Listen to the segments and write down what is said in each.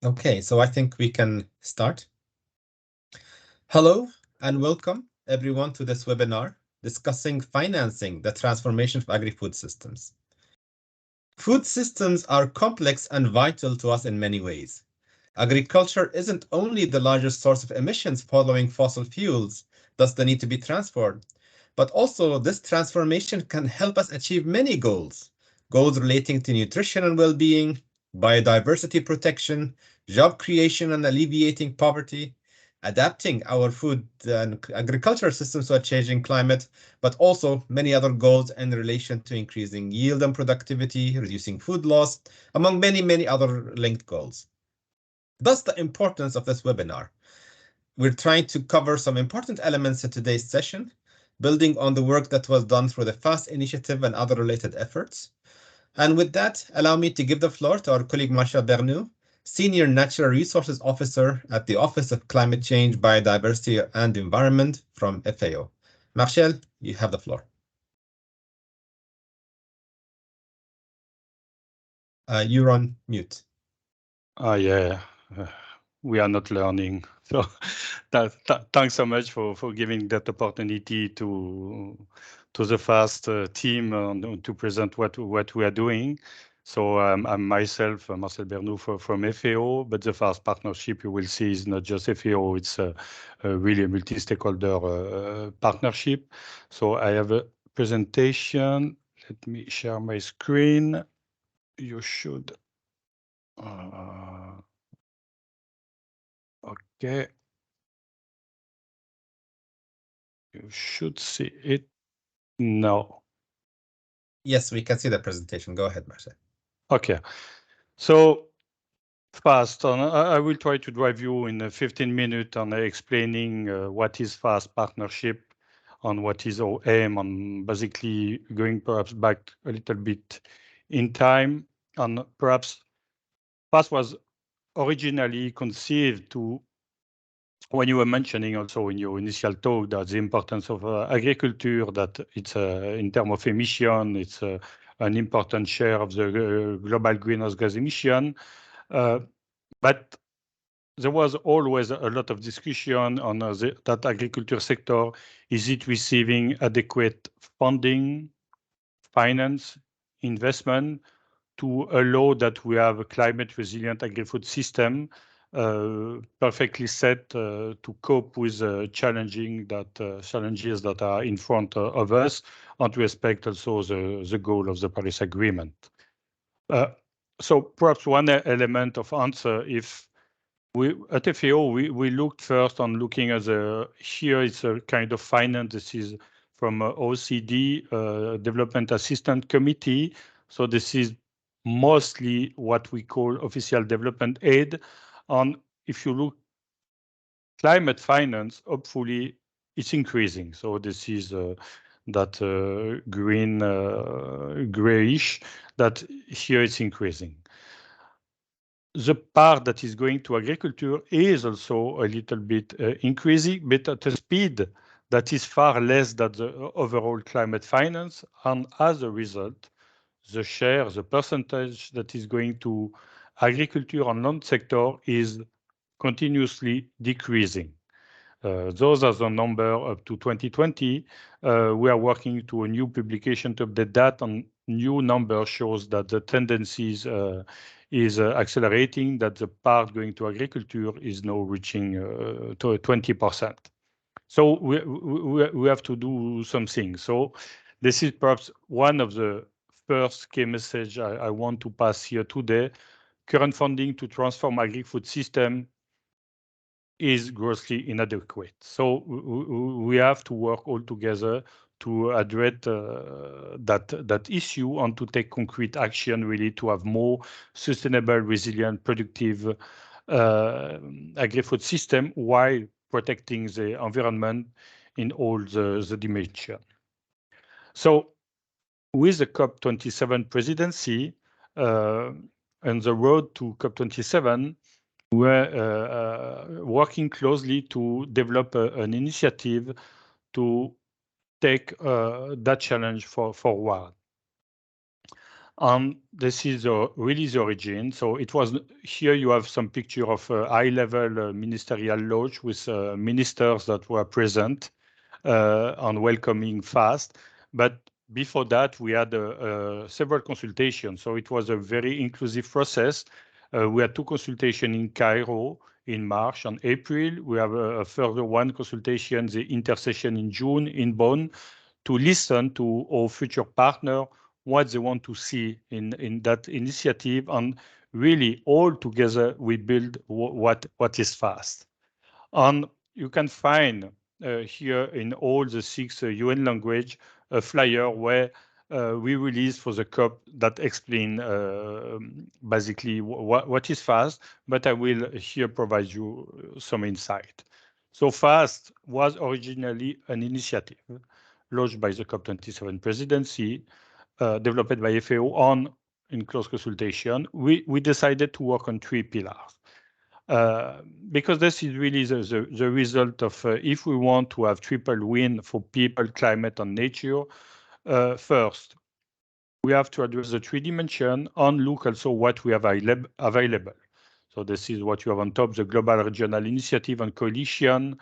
Okay, so I think we can start. Hello and welcome everyone to this webinar discussing financing the transformation of agri-food systems. Food systems are complex and vital to us in many ways. Agriculture isn't only the largest source of emissions following fossil fuels, thus the need to be transformed, but also this transformation can help us achieve many goals. Goals relating to nutrition and well-being, biodiversity protection, job creation and alleviating poverty, adapting our food and agriculture systems to a changing climate, but also many other goals in relation to increasing yield and productivity, reducing food loss, among many, many other linked goals. Thus, the importance of this webinar. We're trying to cover some important elements in today's session, building on the work that was done through the FAST initiative and other related efforts. And with that, allow me to give the floor to our colleague Marshall Bernoux, Senior Natural Resources Officer at the Office of Climate Change, Biodiversity and Environment from FAO. Marshall, you have the floor. You're on mute. Yeah, uh, we are not learning. So thanks so much for giving that opportunity to the FAST team to present what we are doing. So I'm myself, Marcel Bernoux from FAO, but the FAST partnership you will see is not just FAO, it's really a multi-stakeholder partnership. So I have a presentation. Let me share my screen. You should. Okay. You should see it now. Yes, we can see the presentation. Go ahead, Marshall. Okay. So FAST, I will try to drive you in 15 minutes on explaining what is FAST partnership, on what is our aim, on basically going perhaps back a little bit in time. And perhaps FAST was originally conceived to, when you were mentioning also in your initial talk that the importance of agriculture, that it's in terms of emission, it's an important share of the global greenhouse gas emission. But there was always a lot of discussion on that agriculture sector. Is it receiving adequate funding, finance, investment to allow that we have a climate resilient agri-food system perfectly set to cope with challenges that are in front of us and to respect also the goal of the Paris Agreement. So perhaps one element of answer, if we at FAO, we looked first on looking at here it's a kind of finance. This is from OECD, Development Assistance Committee. So this is mostly what we call official development aid. And if you look climate finance, hopefully it's increasing. So this is that green, grayish, that here it's increasing. The part that is going to agriculture is also a little bit increasing, but at a speed that is far less than the overall climate finance. And as a result, the share, the percentage that is going to agriculture and land sector is continuously decreasing. Those are the number up to 2020. We are working to a new publication to update that, and new number shows that the tendencies is accelerating, that the part going to agriculture is now reaching to 20%. So we have to do something. So this is perhaps one of the first key message I want to pass here today. Current funding to transform agri-food system is grossly inadequate. So we have to work all together to address that issue and to take concrete action really to have more sustainable, resilient, productive agri-food system while protecting the environment in all the dimensions. So with the COP27 presidency and the road to COP27, we're working closely to develop an initiative to take that challenge forward. This is really the origin. So it was here you have some picture of a high-level ministerial lodge with ministers that were present and welcoming fast. But before that, we had several consultations. So it was a very inclusive process. We had two consultations in Cairo in March and April. We have a further one consultation, the intersession in June in Bonn, to listen to our future partner, what they want to see in that initiative. And really, all together, we build what is fast. And you can find here in all the six UN language a flyer where we release for the COP that explain basically what is FAST, but I will here provide you some insight. So FAST was originally an initiative launched by the COP27 presidency, developed by FAO on in close consultation. We decided to work on three pillars. Uh, because this is really the result of if we want to have triple win for people, climate, and nature, first, we have to address the three dimension and look also what we have available. So this is what you have on top, the global regional initiative and coalition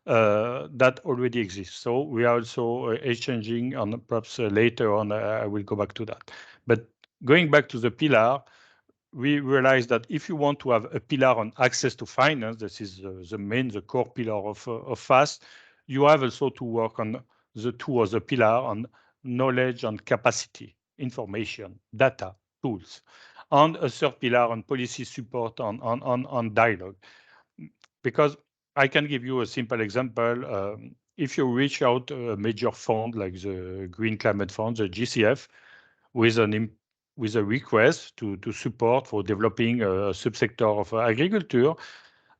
that already exists. So we are also exchanging, and perhaps later on, I will go back to that. But going back to the pillar, we realize that if you want to have a pillar on access to finance, this is the core pillar of FAST, you have also to work on the two other pillar on knowledge and capacity, information, data, tools, and a third pillar on policy support on dialogue. Because I can give you a simple example. If you reach out a major fund like the Green Climate Fund, the GCF, with with a request to support for developing a subsector of agriculture,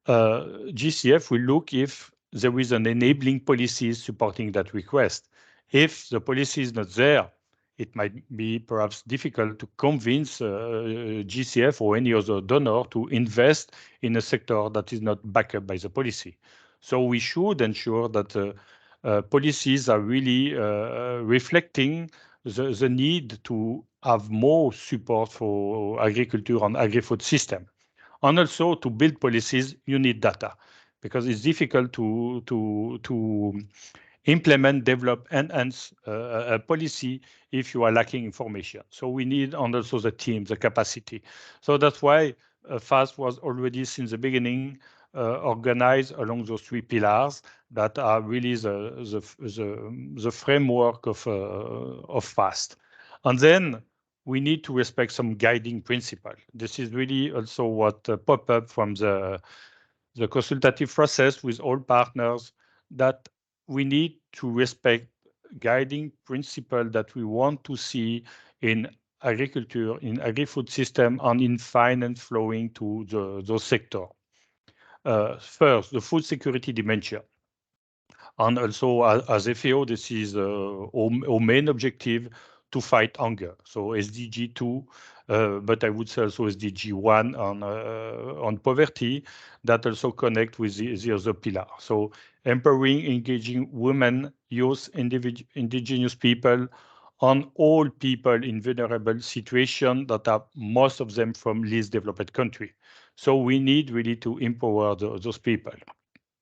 GCF will look if there is an enabling policy supporting that request. If the policy is not there, it might be perhaps difficult to convince GCF or any other donor to invest in a sector that is not backed up by the policy. So we should ensure that policies are really reflecting the need to have more support for agriculture and agri-food system. And also to build policies, you need data because it's difficult to implement, develop, enhance a policy if you are lacking information. So we need, and also the team, the capacity. So that's why FAST was already since the beginning organized along those three pillars that are really the framework of FAST. And then we need to respect some guiding principle. This is really also what pop up from the consultative process with all partners, that we need to respect guiding principle that we want to see in agriculture, in agri-food system, and in finance flowing to those sector. First, the food security dimension. And also, as FAO, this is our main objective to fight hunger. So SDG 2, but I would say also SDG 1 on poverty, that also connect with the other pillar. So empowering, engaging women, youth, indigenous people, on all people in vulnerable situation that are most of them from least developed country. So we need really to empower those people.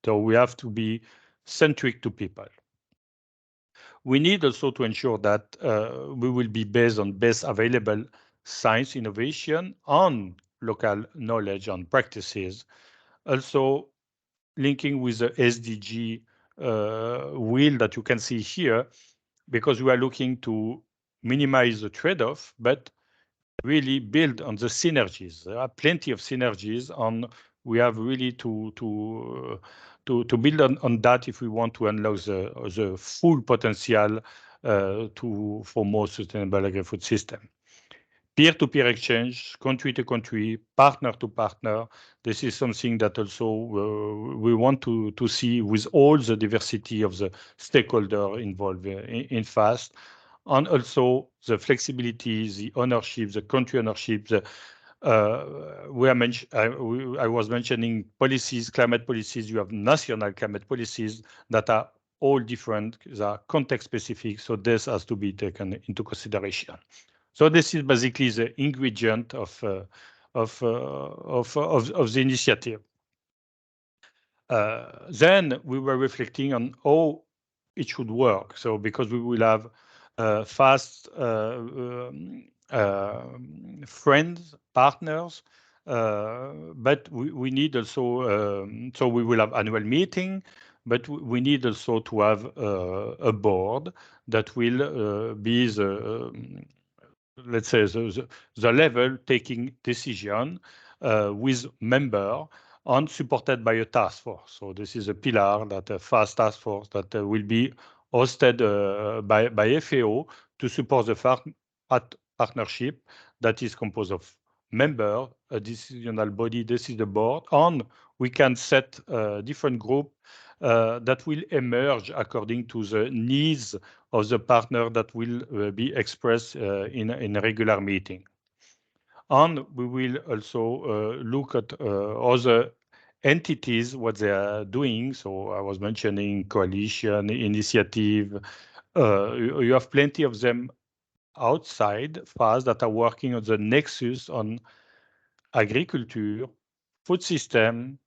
So we have to be centric to people. We need also to ensure that we will be based on best available science innovation on local knowledge and practices. Also linking with the SDG wheel that you can see here, because we are looking to minimize the trade-off, but really build on the synergies. There are plenty of synergies, and we have really to build on that if we want to unlock the full potential for more sustainable agri-food system. Peer-to-peer exchange, country to country, partner to partner. This is something that also we want to see with all the diversity of the stakeholder involved in FAST, and also the flexibility, the ownership, the country ownership. I was mentioning policies, climate policies. You have national climate policies that are all different, they are context specific. So this has to be taken into consideration. So this is basically the ingredient of the initiative. Then we were reflecting on how it should work. So because we will have fast friends, partners, but we need also, so we will have annual meeting, but we need also to have a board that will be the, let's say, the level taking decision with member and supported by a task force. So this is a pillar that a fast task force that will be hosted by FAO to support the partnership that is composed of member, a decisional body, this is the board, and we can set different group that will emerge according to the needs of the partner that will be expressed in a regular meeting. And we will also look at other entities, what they are doing. So I was mentioning coalition, initiative. You have plenty of them outside FAST that are working on the nexus on agriculture, food system,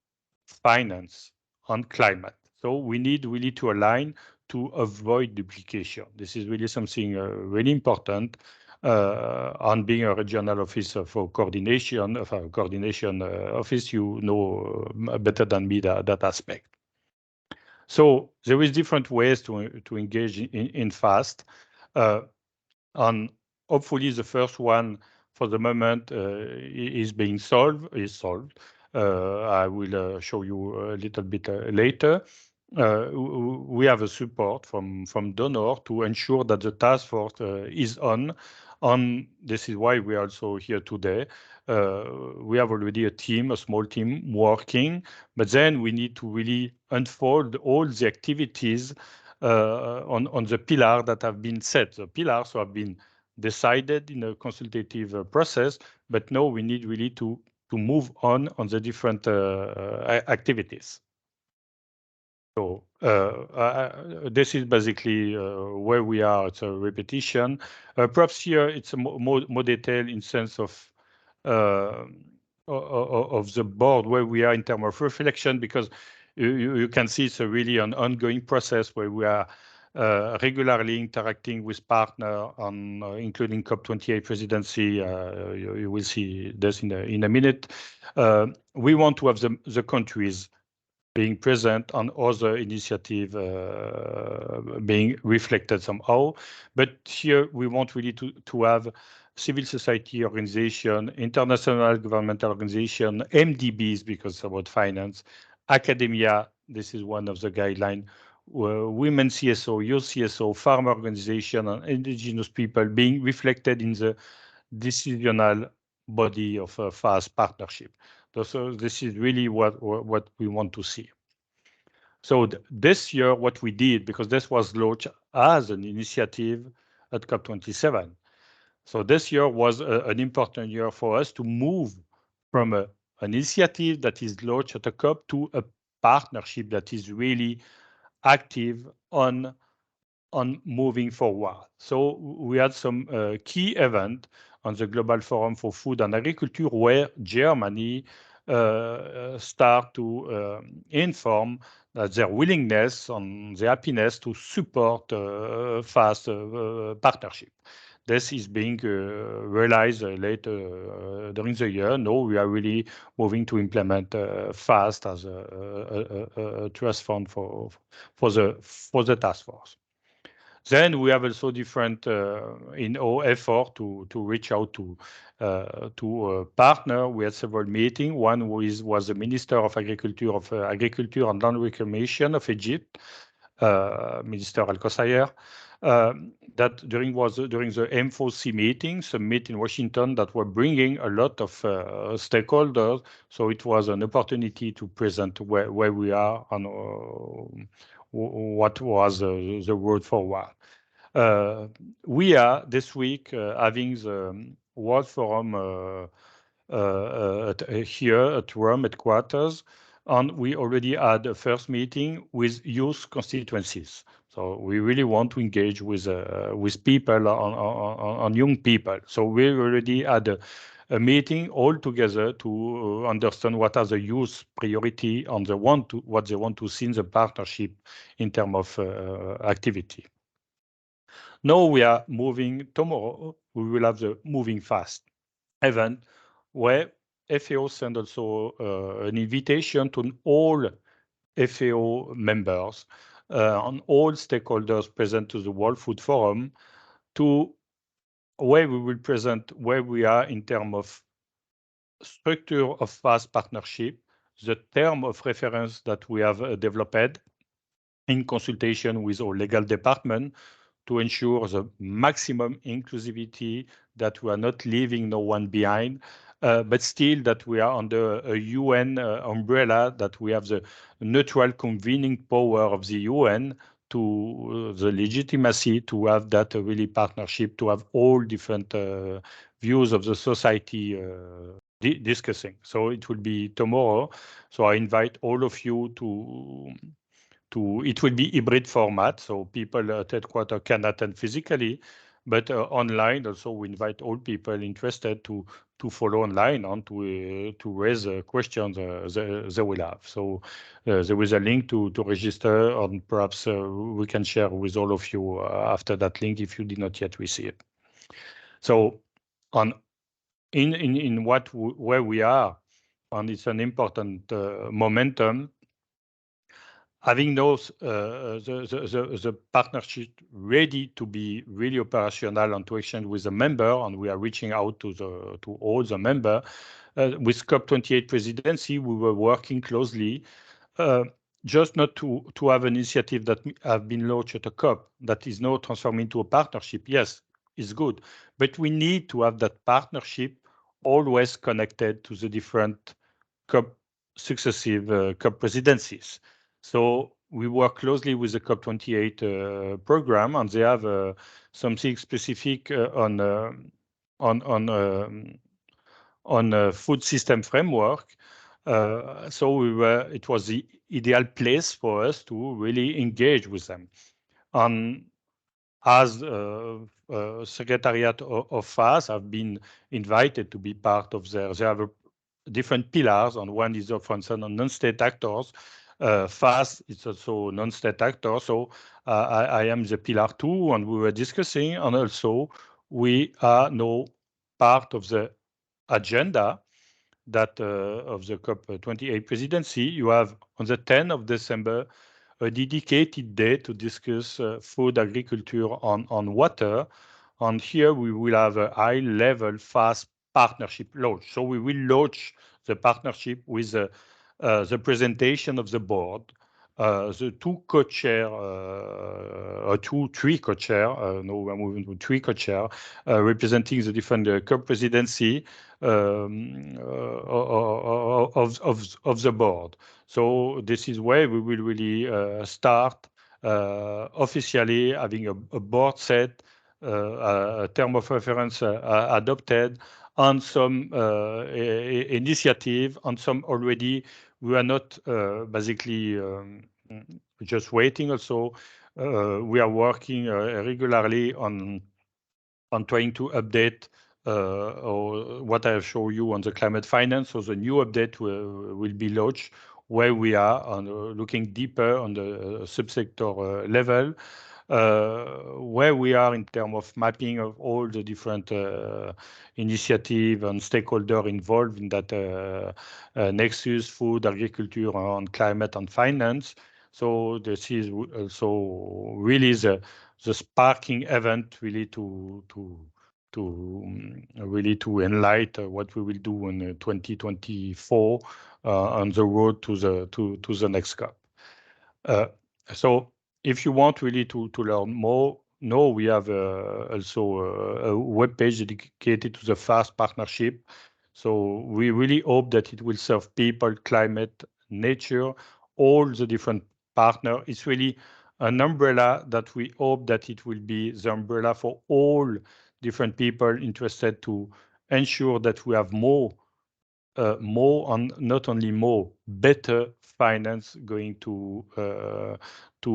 finance, and climate. So we need really to align to avoid duplication. This is really something really important. On being a regional officer for coordination, of a coordination office, you know better than me that aspect. So there is different ways to engage in FAST. And hopefully the first one for the moment is solved. I will show you a little bit later. We have a support from donor to ensure that the task force is on. This is why we are also here today. We have already a team, a small team working, but then we need to really unfold all the activities on the pillars that have been set. The pillars have been decided in a consultative process, but now we need really to move on the different activities. So this is basically where we are. It's a repetition. Perhaps here it's a more detail in sense uh, of the board where we are in terms of reflection, because you can see it's a really an ongoing process where we are regularly interacting with partners on including COP28 presidency. You will see this in a minute. We want to have the countries being present on other initiative being reflected somehow. But here we want really to have civil society organization, international governmental organization, MDBs, because it's about finance, academia, this is one of the guidelines, women CSO, youth CSO, farmer organization, and indigenous people being reflected in the decisional body of a FAST partnership. So this is really what we want to see. So this year, what we did, because this was launched as an initiative at COP27. So this year was an important year for us to move from an initiative that is launched at a COP to a partnership that is really active on moving forward. So we had some key event on the Global Forum for Food and Agriculture where Germany start to inform their willingness and their happiness to support fast partnership. This is being realized later during the year. No, we are really moving to implement fast as a trust fund for the task force. Then we have also different in our effort to reach out to partner. We had several meetings. One was the Minister of Agriculture and Land Reclamation of Egypt, Minister Al Qusayr. That during the M4C meeting, summit in Washington, that were bringing a lot of stakeholders. So it was an opportunity to present where we are and what was the road forward. We are this week having the World Forum here at Rome headquarters, and we already had a first meeting with youth constituencies. So we really want to engage with people on young people. So we already had a meeting all together to understand what are the youth priority and what they want to see in the partnership in terms of activity. Now we are moving tomorrow. We will have the moving fast event where FAO send also an invitation to all FAO members and all stakeholders present to the World Food Forum to where we will present where we are in terms of structure of fast partnership, the term of reference that we have developed in consultation with our legal department to ensure the maximum inclusivity, that we are not leaving no one behind, but still that we are under a UN umbrella, that we have the neutral convening power of the UN to the legitimacy to have that really partnership, to have all different views of the society discussing. So it will be tomorrow. So I invite all of you to it will be hybrid format, so people at headquarters can attend physically, but online also we invite all people interested to follow online and to raise questions they will have. So there is a link to register, and perhaps we can share with all of you after that link if you did not yet receive it. So on in where we are, and it's an important momentum. Having those the partnership ready to be really operational and to exchange with the member, and we are reaching out to all the member. With COP28 presidency, we were working closely, uh, just not to have an initiative that have been launched at a COP that is now transforming into a partnership. Yes, it's good, but we need to have that partnership always connected to the different COP successive COP presidencies. So we work closely with the COP28 program, and they have something specific on food system framework. So it was the ideal place for us to really engage with them. And as Secretariat of FAS, have been invited to be part of they have different pillars, and one is, for instance, on non-state actors. FAS is also non-state actor, so I am the pillar 2, and we were discussing, and also we are now part of the agenda that of the COP28 presidency. You have on the 10th of December a dedicated day to discuss food, agriculture, on water. And here we will have a high-level fast partnership launch. So we will launch the partnership with the presentation of the board, the two co-chair, three co-chair, no, we're moving to three co-chair, representing the different co-presidency of the board. So this is where we will really start officially having a board set, a term of reference adopted, on some initiative, on some already. We are not basically just waiting. Also, we are working regularly on trying to update or what I have shown you on the climate finance. So the new update will be launched where we are on looking deeper on the subsector level, where we are in terms of mapping of all the different initiative and stakeholder involved in that nexus: food, agriculture, and climate and finance. So this is also really the sparking event, really really to enlighten what we will do in 2024 on the road to the next COP. So if you want really to learn more, no, we have also a web page dedicated to the FAST partnership. So we really hope that it will serve people, climate, nature, all the different partners. It's really an umbrella that we hope that it will be the umbrella for all different people interested to ensure that we have more more on not only more, better finance going to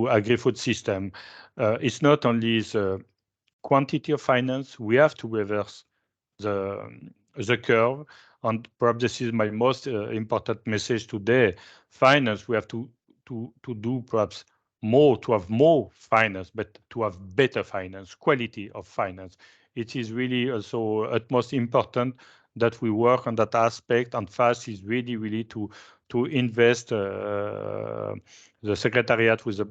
agri-food system. It's not only the quantity of finance, we have to reverse the curve. And perhaps this is my most important message today. Finance, we have to do perhaps more, to have more finance, but to have better finance, quality of finance. It is really also utmost important that we work on that aspect, and FAST is really to invest the secretariat with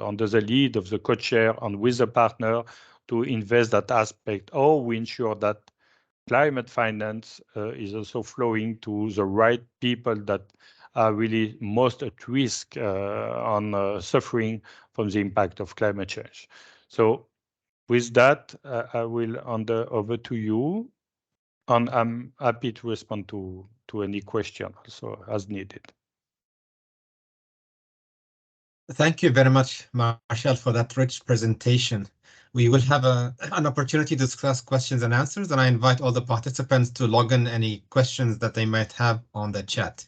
under the lead of the co-chair and with the partner to invest that aspect. Or we ensure that climate finance is also flowing to the right people that are really most at risk on suffering from the impact of climate change. So with that, I will hand over to you, and I'm happy to respond to any question also as needed. Thank you very much, Marshall, for that rich presentation. We will have an opportunity to discuss questions and answers, and I invite all the participants to log in any questions that they might have on the chat.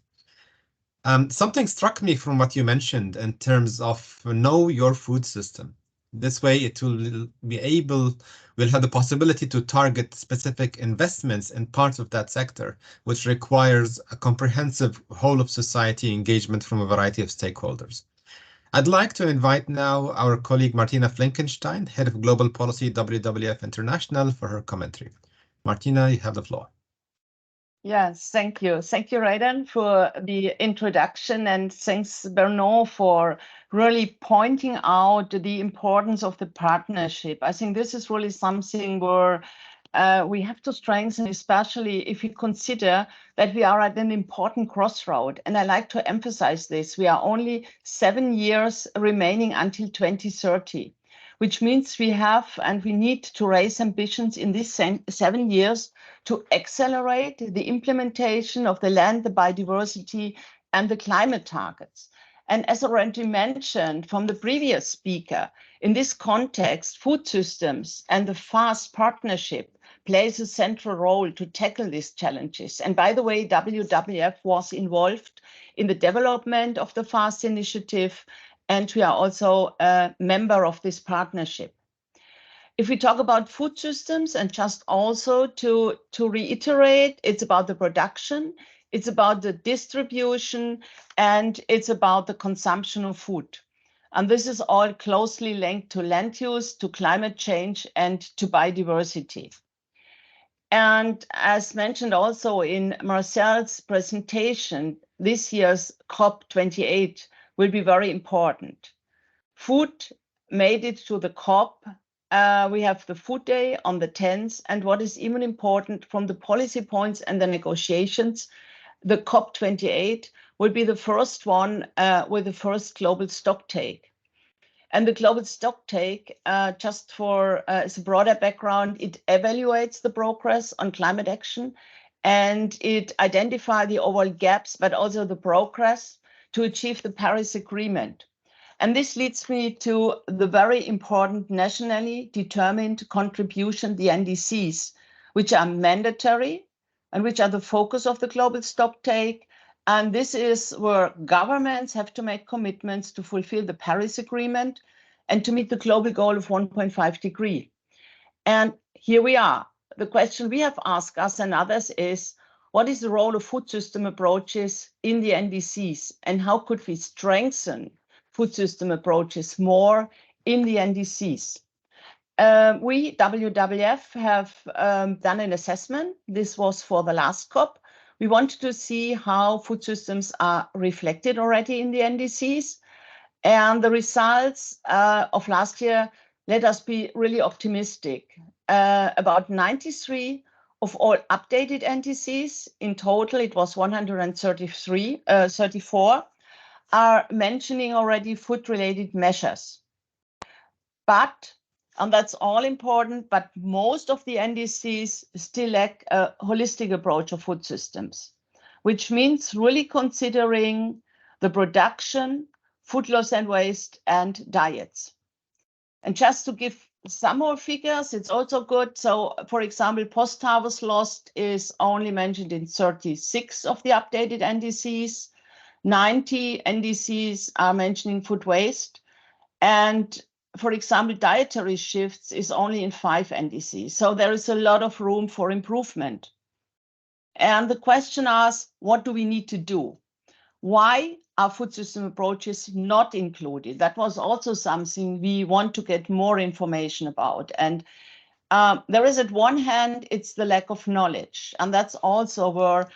Something struck me from what you mentioned in terms of know your food system. This way it will will have the possibility to target specific investments in parts of that sector, which requires a comprehensive whole of society engagement from a variety of stakeholders. I'd like to invite now our colleague Martina Flinkenstein, Head of Global Policy, WWF International, for her commentary. Martina, you have the floor. Yes, thank you. Thank you, Raidan, for the introduction, and thanks, Bernard, for really pointing out the importance of the partnership. I think this is really something where we have to strengthen, especially if we consider that we are at an important crossroad. And I like to emphasize this. We are only 7 years remaining until 2030, which means we have and we need to raise ambitions in these 7 years to accelerate the implementation of the land, the biodiversity, and the climate targets. And as already mentioned from the previous speaker, in this context, food systems and the FAST partnership plays a central role to tackle these challenges. And by the way, WWF was involved in the development of the FAST initiative, and we are also a member of this partnership. If we talk about food systems, and just also to reiterate, it's about the production, it's about the distribution, and it's about the consumption of food. And this is all closely linked to land use, to climate change, and to biodiversity. And as mentioned also in Marcel's presentation, this year's COP28 will be very important. Food made it to the COP. We have the Food Day on the 10th. And what is even important from the policy points and the negotiations, the COP28 will be the first one with the first global stocktake. And the global stocktake, just for as a broader background, it evaluates the progress on climate action, and it identifies the overall gaps, but also the progress to achieve the Paris Agreement. And this leads me to the very important nationally determined contribution, the NDCs, which are mandatory and which are the focus of the global stocktake. And this is where governments have to make commitments to fulfill the Paris Agreement and to meet the global goal of 1.5 degrees. And here we are. The question we have asked us and others is, what is the role of food system approaches in the NDCs, and how could we strengthen food system approaches more in the NDCs? We, WWF, have done an assessment. This was for the last COP. We wanted to see how food systems are reflected already in the NDCs. And the results of last year let us be really optimistic. About 93 of all updated NDCs, in total it was 134, are mentioning already food-related measures. But, and that's all important, but most of the NDCs still lack a holistic approach of food systems, which means really considering the production, food loss and waste, and diets. And just to give some more figures. It's also good. So, for example, post-harvest loss is only mentioned in 36 of the updated NDCs. 90 NDCs are mentioning food waste. And for example, dietary shifts is only in 5 NDCs. So there is a lot of room for improvement. And the question asks, what do we need to do? Why are food system approaches not included? That was also something we want to get more information about. And there is, at one hand, it's the lack of knowledge. And that's also where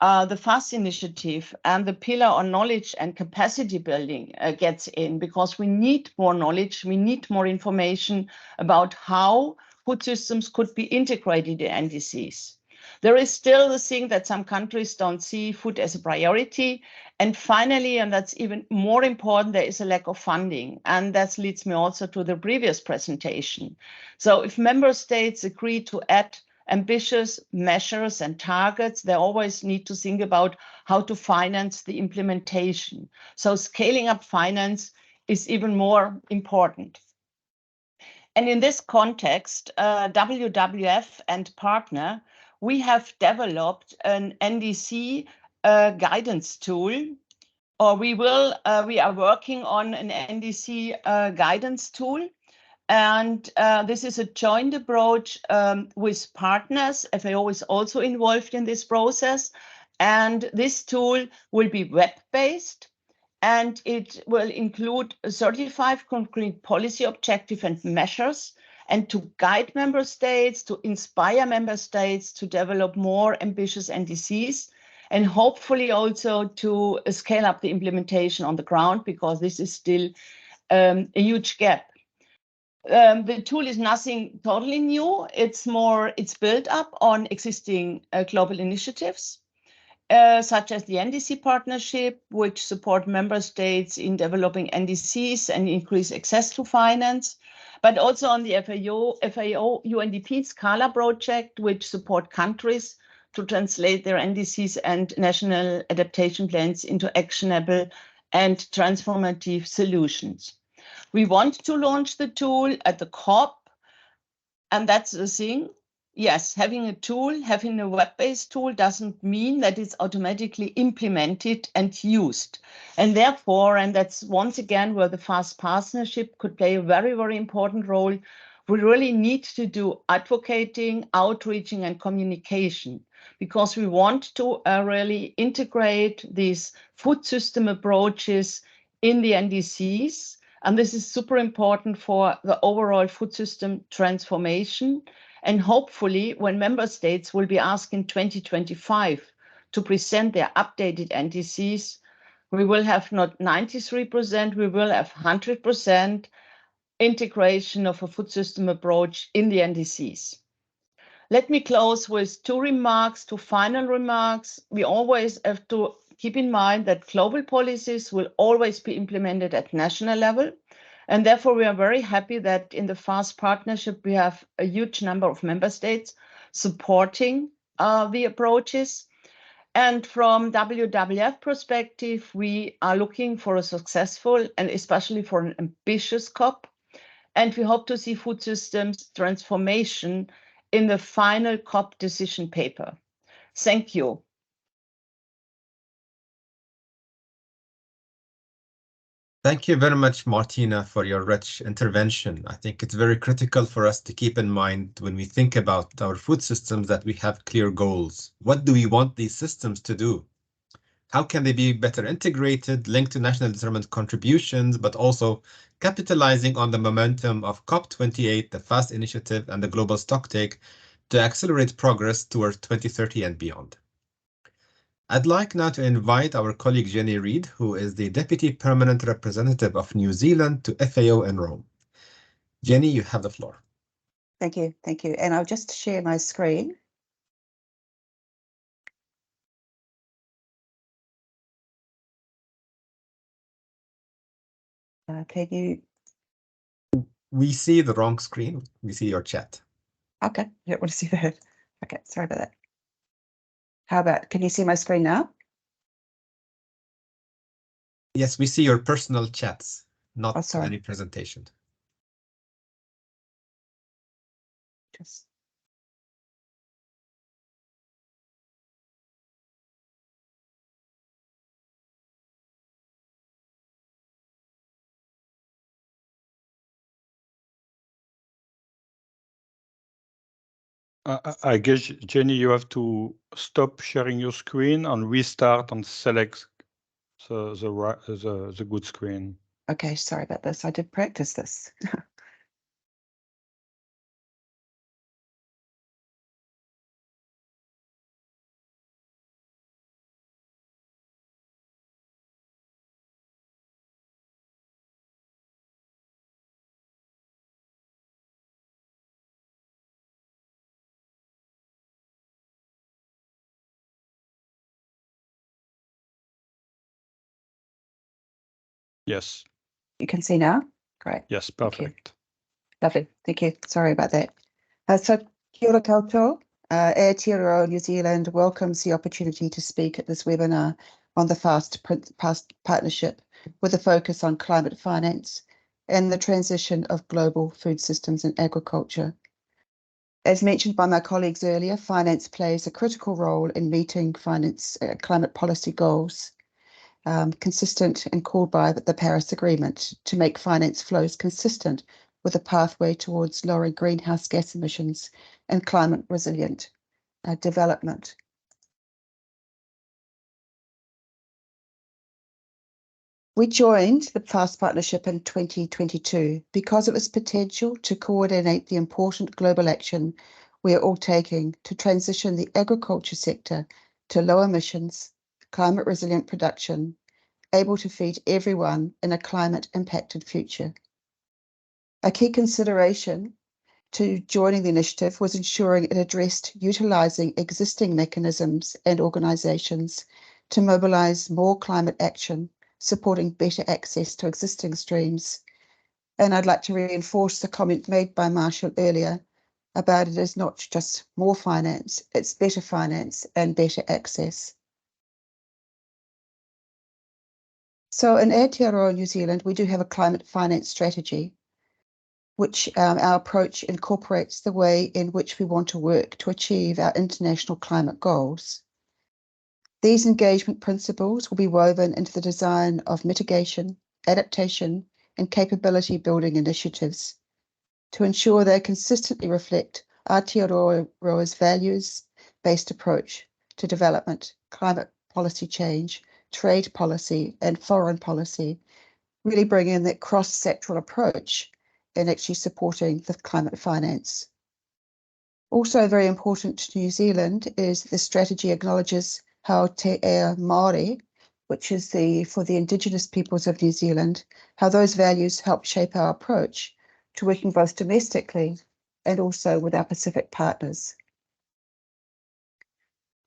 the FAST initiative and the pillar on knowledge and capacity building gets in, because we need more knowledge, we need more information about how food systems could be integrated in NDCs. There is still the thing that some countries don't see food as a priority. And finally, and that's even more important, there is a lack of funding. And that leads me also to the previous presentation. So if member states agree to add ambitious measures and targets, they always need to think about how to finance the implementation. So scaling up finance is even more important. And in this context, WWF and partner, we have developed an NDC guidance tool, or we are working on an NDC guidance tool. And this is a joint approach with partners. FAO is also involved in this process. And this tool will be web-based, and it will include 35 concrete policy objectives and measures, and to guide member states, to inspire member states to develop more ambitious NDCs, and hopefully also to scale up the implementation on the ground, because this is still a huge gap. The tool is nothing totally new. It's built up on existing global initiatives, such as the NDC partnership, which support member states in developing NDCs and increase access to finance, but also on the FAO UNDP Scala project, which support countries to translate their NDCs and national adaptation plans into actionable and transformative solutions. We want to launch the tool at the COP, and that's the thing. Yes, having a tool, having a web-based tool doesn't mean that it's automatically implemented and used. And therefore, and that's once again where the FAST partnership could play a very, very important role, we really need to do advocating, outreaching, and communication, because we want to really integrate these food system approaches in the NDCs. And this is super important for the overall food system transformation. And hopefully, when member states will be asked in 2025 to present their updated NDCs, we will have not 93%, we will have 100% integration of a food system approach in the NDCs. Let me close with two final remarks. We always have to keep in mind that global policies will always be implemented at national level. And therefore, we are very happy that in the FAST partnership, we have a huge number of member states supporting the approaches. And from WWF perspective, we are looking for a successful and especially for an ambitious COP. And we hope to see food systems transformation in the final COP decision paper. Thank you. Thank you very much, Martina, for your rich intervention. I think it's very critical for us to keep in mind when we think about our food systems that we have clear goals. What do we want these systems to do? How can they be better integrated, linked to national determined contributions, but also capitalizing on the momentum of COP28, the FAST initiative, and the global stocktake to accelerate progress towards 2030 and beyond? I'd like now to invite our colleague Jenny Reid, who is the Deputy Permanent Representative of New Zealand to FAO in Rome. Jenny, you have the floor. Thank you. And I'll just share my screen. Can you? We see the wrong screen. We see your chat. Okay, I don't want to see that. Okay, sorry about that. How about, can you see my screen now? Yes, we see your personal chats, not sorry. any presentation. just. I guess, Jenny, you have to stop sharing your screen and restart and select the good screen. Okay, sorry about this. I did practice this. Yes. You can see now? Great. Yes, Thank you. perfect. Lovely. Thank you. Sorry about that. So, kia ora koutou. Aotearoa New Zealand welcomes the opportunity to speak at this webinar on the FAST partnership with a focus on climate finance and the transition of global food systems and agriculture. As mentioned by my colleagues earlier, finance plays a critical role in meeting climate policy goals, consistent and called by the Paris Agreement to make finance flows consistent with a pathway towards lowering greenhouse gas emissions and climate resilient development. We joined the FAST partnership in 2022 because of its potential to coordinate the important global action we are all taking to transition the agriculture sector to low emissions, climate resilient production, able to feed everyone in a climate impacted future. A key consideration to joining the initiative was ensuring it addressed utilising existing mechanisms and organisations to mobilise more climate action, supporting better access to existing streams. And I'd like to reinforce the comment made by Marshall earlier about it is not just more finance, it's better finance and better access. So in Aotearoa New Zealand, we do have a climate finance strategy, which our approach incorporates the way in which we want to work to achieve our international climate goals. These engagement principles will be woven into the design of mitigation, adaptation, and capability building initiatives to ensure they consistently reflect Aotearoa's values-based approach to development, climate policy change, trade policy, and foreign policy, really bring in that cross-sectoral approach in actually supporting the climate finance. Also very important to New Zealand is the strategy acknowledges how te ea Māori, which is for the Indigenous peoples of New Zealand, how those values help shape our approach to working both domestically and also with our Pacific partners.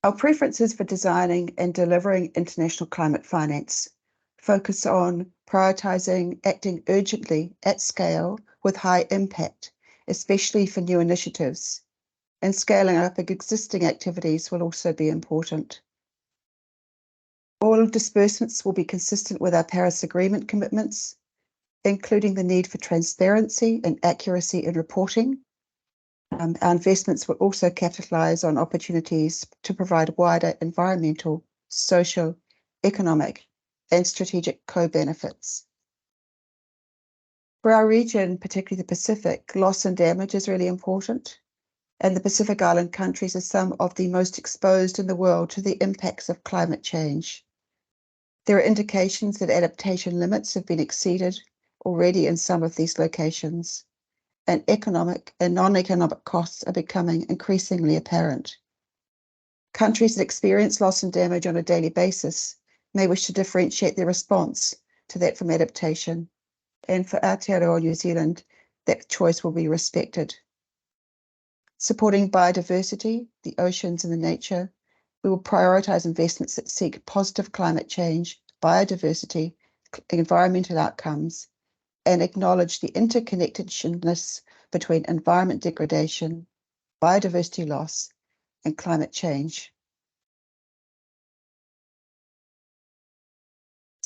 Our preferences for designing and delivering international climate finance focus on prioritising acting urgently at scale with high impact, especially for new initiatives, and scaling up existing activities will also be important. All disbursements will be consistent with our Paris Agreement commitments, including the need for transparency and accuracy in reporting. Our investments will also capitalise on opportunities to provide wider environmental, social, economic, and strategic co-benefits. For our region, particularly the Pacific, loss and damage is really important, and the Pacific Island countries are some of the most exposed in the world to the impacts of climate change. There are indications that adaptation limits have been exceeded already in some of these locations, and economic and non-economic costs are becoming increasingly apparent. Countries that experience loss and damage on a daily basis may wish to differentiate their response to that from adaptation, and for Aotearoa New Zealand, that choice will be respected. Supporting biodiversity, the oceans and the nature, we will prioritise investments that seek positive climate change, biodiversity, environmental outcomes, and acknowledge the interconnectedness between environment degradation, biodiversity loss, and climate change.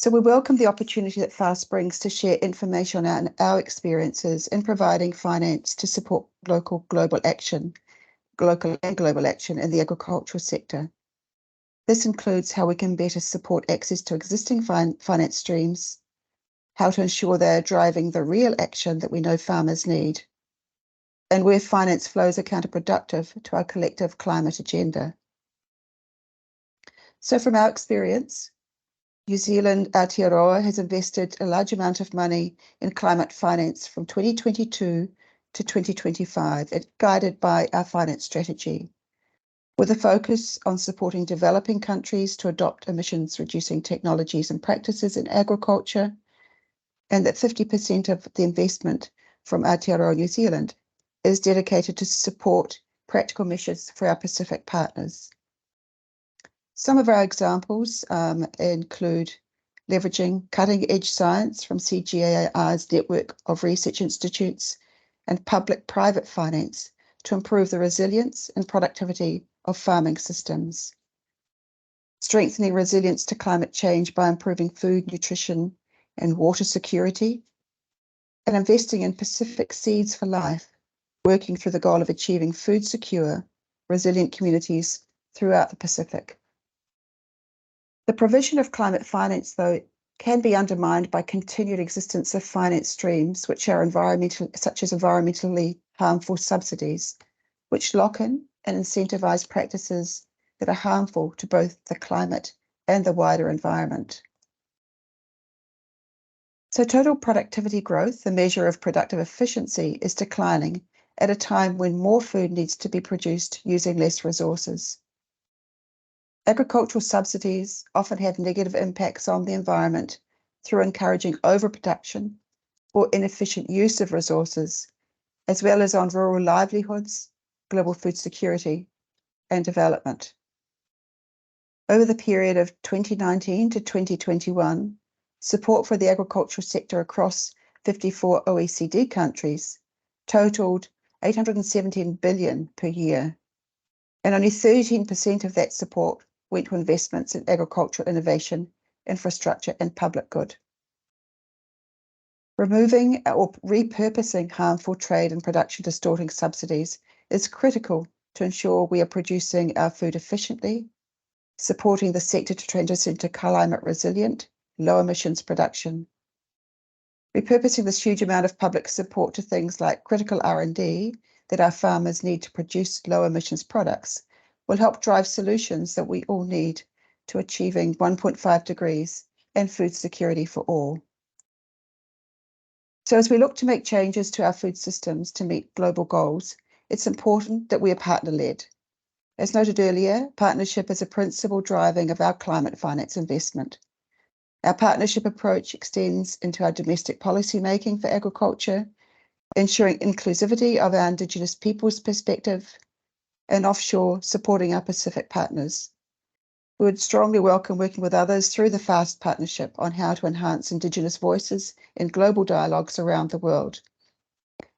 So we welcome the opportunity that FAST brings to share information on our experiences in providing finance to support local and global action in the agricultural sector. This includes how we can better support access to existing finance streams, how to ensure they're driving the real action that we know farmers need, and where finance flows are counterproductive to our collective climate agenda. So from our experience, New Zealand Aotearoa has invested a large amount of money in climate finance from 2022 to 2025, guided by our finance strategy, with a focus on supporting developing countries to adopt emissions-reducing technologies and practices in agriculture, and that 50% of the investment from Aotearoa New Zealand is dedicated to support practical measures for our Pacific partners. Some of our examples include leveraging cutting-edge science from CGIAR's network of research institutes and public-private finance to improve the resilience and productivity of farming systems. Strengthening resilience to climate change by improving food, nutrition, and water security, and investing in Pacific Seeds for Life, working through the goal of achieving food secure, resilient communities throughout the Pacific. The provision of climate finance, though, can be undermined by continued existence of finance streams which are such as environmentally harmful subsidies, which lock in and incentivize practices that are harmful to both the climate and the wider environment. So total productivity growth, the measure of productive efficiency, is declining at a time when more food needs to be produced using less resources. Agricultural subsidies often have negative impacts on the environment through encouraging overproduction or inefficient use of resources, as well as on rural livelihoods, global food security, and development. Over the period of 2019 to 2021, support for the agricultural sector across 54 OECD countries totaled $817 billion per year, and only 13% of that support went to investments in agricultural innovation, infrastructure, and public good. Removing or repurposing harmful trade and production distorting subsidies is critical to ensure we are producing our food efficiently, supporting the sector to transition to climate resilient, low emissions production. Repurposing this huge amount of public support to things like critical R&D that our farmers need to produce low emissions products will help drive solutions that we all need to achieving 1.5 degrees and food security for all. So as we look to make changes to our food systems to meet global goals, it's important that we are partner-led. As noted earlier, partnership is a principle driving of our climate finance investment. Our partnership approach extends into our domestic policy making for agriculture, ensuring inclusivity of our Indigenous peoples' perspective, and offshore supporting our Pacific partners. We would strongly welcome working with others through the FAST partnership on how to enhance Indigenous voices in global dialogues around the world.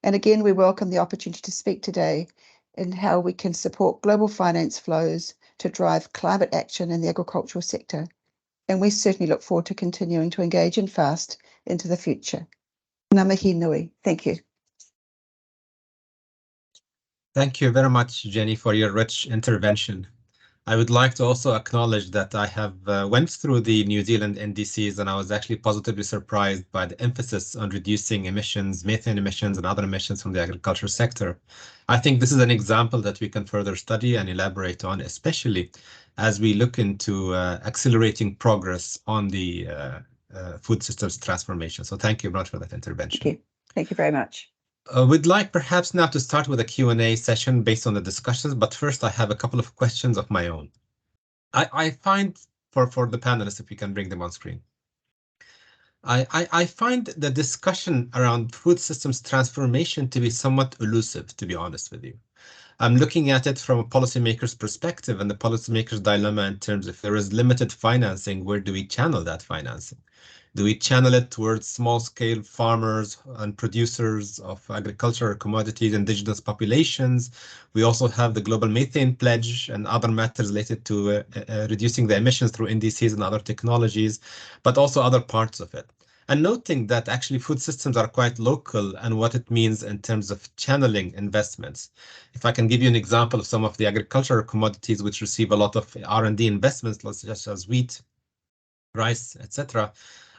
And again, we welcome the opportunity to speak today in how we can support global finance flows to drive climate action in the agricultural sector. And we certainly look forward to continuing to engage in FAST into the future. Ngā mihi nui. Thank you. Thank you very much, Jenny, for your rich intervention. I would like to also acknowledge that I have went through the New Zealand NDCs, and I was actually positively surprised by the emphasis on reducing emissions, methane emissions, and other emissions from the agriculture sector. I think this is an example that we can further study and elaborate on, especially as we look into accelerating progress on the food systems transformation. So thank you very much for that intervention. Thank you. Thank you very much. We'd like perhaps now to start with a Q&A session based on the discussions, but first I have a couple of questions of my own. I find, for the panelists, if we can bring them on screen, I find the discussion around food systems transformation to be somewhat elusive, to be honest with you. I'm looking at it from a policymaker's perspective and the policymaker's dilemma in terms of if there is limited financing, where do we channel that financing? Do we channel it towards small-scale farmers and producers of agricultural commodities, indigenous populations? We also have the Global Methane Pledge and other matters related to reducing the emissions through NDCs and other technologies, but also other parts of it. And noting that actually food systems are quite local and what it means in terms of channeling investments. If I can give you an example of some of the agricultural commodities which receive a lot of R&D investments, such as wheat, rice, etc.,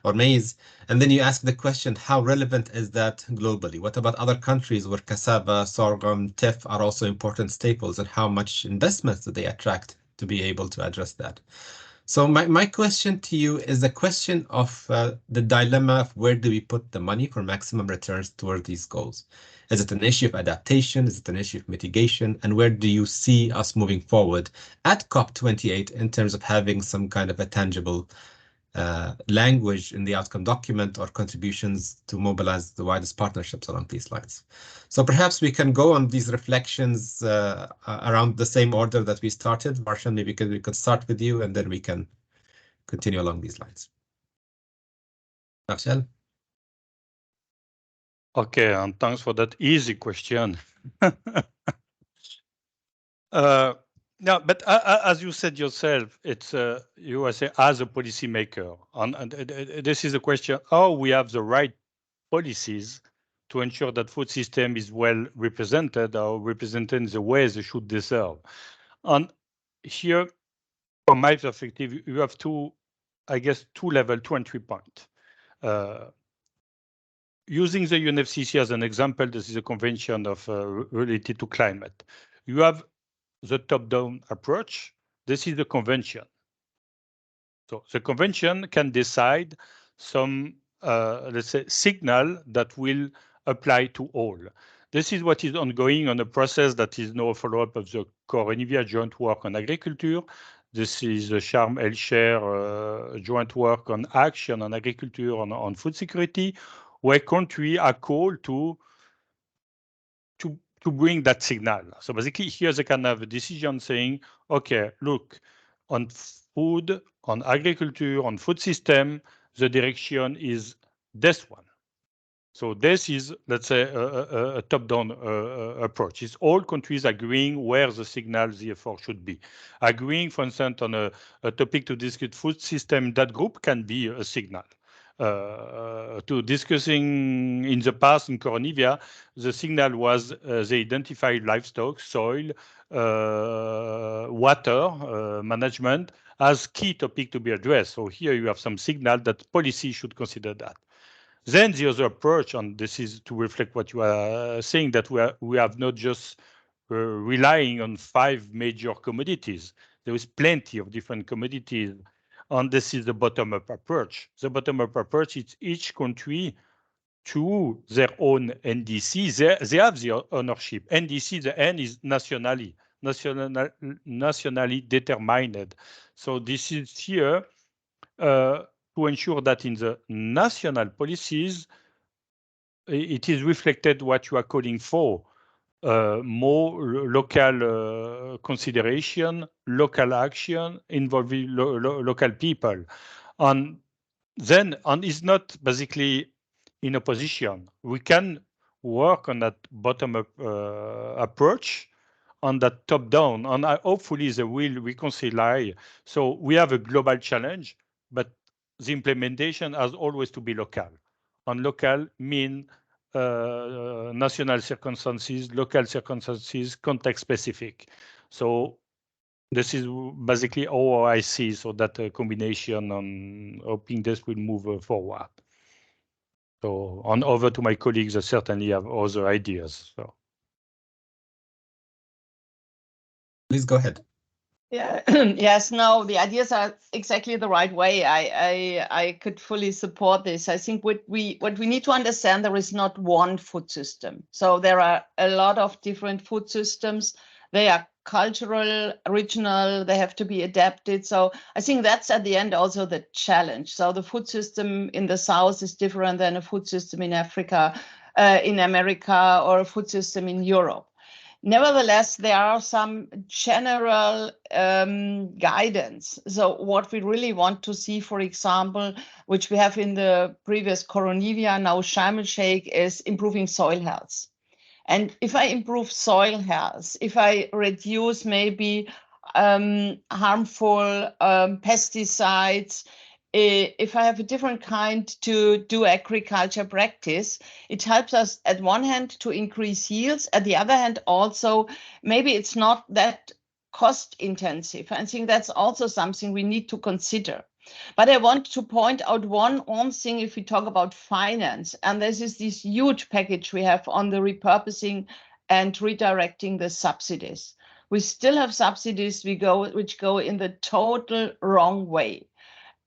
or maize, and then you ask the question, how relevant is that globally? What about other countries where cassava, sorghum, teff are also important staples, and how much investments do they attract to be able to address that? So my question to you is a question of the dilemma of where do we put the money for maximum returns toward these goals? Is it an issue of adaptation? Is it an issue of mitigation? And where do you see us moving forward at COP28 in terms of having some kind of a tangible language in the outcome document or contributions to mobilize the widest partnerships along these lines? So perhaps we can go on these reflections around the same order that we started. Marshall, maybe we could start with you and then we can continue along these lines. Marshall? Okay, and thanks for that easy question. No, but as you said yourself, it's you say as a policymaker, and this is a question: how we have the right policies to ensure that food system is well represented or represented in the way they should deserve. And here, from my perspective, you have two level, 2 entry point. Using the UNFCCC as an example, this is a convention of related to climate. You have the top-down approach. This is the convention. So the convention can decide some, let's say, signal that will apply to all. This is what is ongoing on a process that is now a follow-up of the Coronivia joint work on agriculture. This is the Sharm el-Sheikh joint work on action on agriculture, on food security, where countries are called to bring that signal. So basically, here's a kind of a decision saying, okay, look, on food, on agriculture, on food system, the direction is this one. So this is, let's say, a top-down approach. It's all countries agreeing where the signal, the effort should be. Agreeing, for instance, on a topic to discuss food system, that group can be a signal. To discussing in the past in Coronivia, the signal was they identified livestock, soil, water management as key topic to be addressed. So here you have some signal that policy should consider that. Then the other approach, and this is to reflect what you are saying, that we have not just relying on 5 major commodities. There is plenty of different commodities, and this is the bottom-up approach. The bottom-up approach is each country to their own NDC. They have the ownership. NDC, the N is nationally determined. So this is here to ensure that in the national policies, it is reflected what you are calling for, more local consideration, local action involving local people. And then, and it's not basically in opposition. We can work on that bottom-up approach, on that top-down, and hopefully they will reconcile. So we have a global challenge, but the implementation has always to be local. And local mean national circumstances, local circumstances, context specific. So this is basically how I see so that combination, and hoping this will move forward. So on over to my colleagues that certainly have other ideas. So please go ahead. Yeah, yes, no, the ideas are exactly the right way. I could fully support this. I think what we need to understand, there is not one food system. So there are a lot of different food systems. They are cultural, regional, they have to be adapted. So I think that's at the end also the challenge. So the food system in the South is different than a food system in Africa, in America, or a food system in Europe. Nevertheless, there are some general guidance. So what we really want to see, for example, which we have in the previous Coronivia, now Sharm el-Sheikh, is improving soil health. And if I improve soil health, if I reduce maybe harmful pesticides, if I have a different kind to do agriculture practice, it helps us at one hand to increase yields. At the other hand, also, maybe it's not that cost intensive. I think that's also something we need to consider. But I want to point out one thing if we talk about finance, and this is this huge package we have on the repurposing and redirecting the subsidies. We still have subsidies which go in the total wrong way.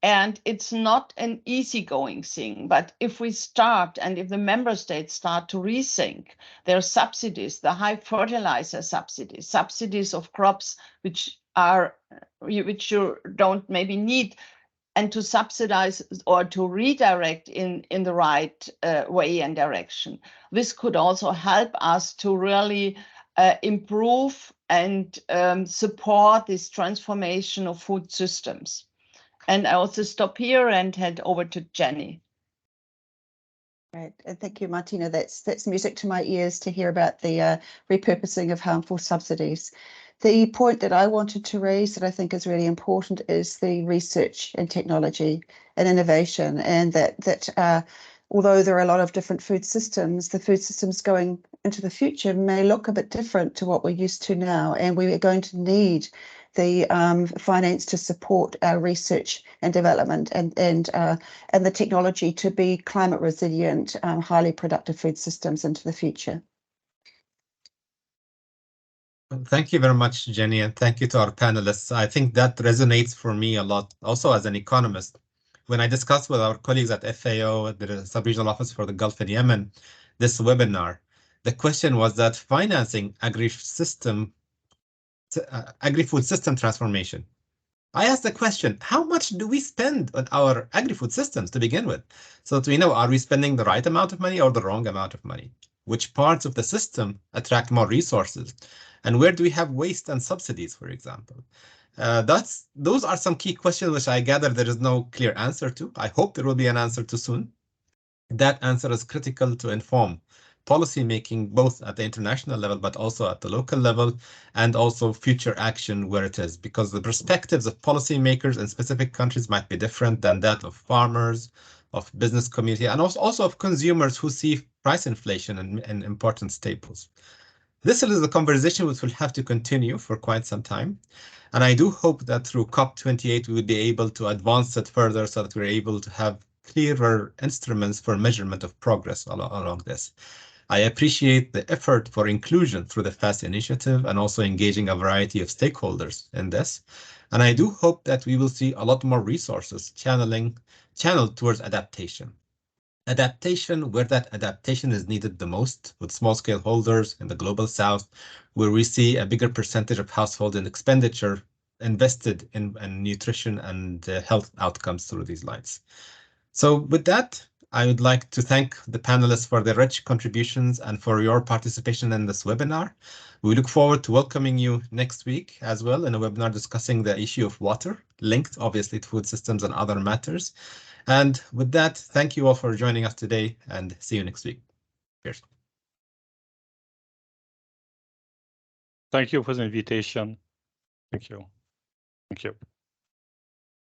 And it's not an easygoing thing, but if we start and if the member states start to rethink their subsidies, the high fertilizer subsidies, subsidies of crops which you don't maybe need, and to subsidize or to redirect in the right way and direction. This could also help us to really improve and support this transformation of food systems. And I also stop here and hand over to Jenny. Right, and thank you, Martina. That's music to my ears to hear about the repurposing of harmful subsidies. The point that I wanted to raise that I think is really important is the research and technology and innovation, and that although there are a lot of different food systems, the food systems going into the future may look a bit different to what we're used to now, and we are going to need the finance to support our research and development and the technology to be climate resilient, highly productive food systems into the future. Thank you very much, Jenny, and thank you to our panelists. I think that resonates for me a lot, also as an economist. When I discussed with our colleagues at FAO, the Sub-Regional Office for the Gulf and Yemen, this webinar, the question was that financing agri-food system transformation. I asked the question, how much do we spend on our agri-food systems to begin with? So that we know, are we spending the right amount of money or the wrong amount of money? Which parts of the system attract more resources? And where do we have waste and subsidies, for example? Those are some key questions which I gather there is no clear answer to. I hope there will be an answer to soon. That answer is critical to inform policy making, both at the international level, but also at the local level, and also future action where it is, because the perspectives of policymakers in specific countries might be different than that of farmers, of business community, and also of consumers who see price inflation in important staples. This is a conversation which will have to continue for quite some time. And I do hope that through COP28, we will be able to advance it further so that we're able to have clearer instruments for measurement of progress along this. I appreciate the effort for inclusion through the FAST initiative and also engaging a variety of stakeholders in this. And I do hope that we will see a lot more resources channeled towards adaptation. Adaptation where that adaptation is needed the most, with small-scale holders in the global south, where we see a bigger percentage of household and expenditure invested in nutrition and health outcomes through these lines. So with that, I would like to thank the panelists for their rich contributions and for your participation in this webinar. We look forward to welcoming you next week as well in a webinar discussing the issue of water, linked obviously to food systems and other matters. And with that, thank you all for joining us today and see you next week. Cheers. Thank you for the invitation. Thank you. Thank you.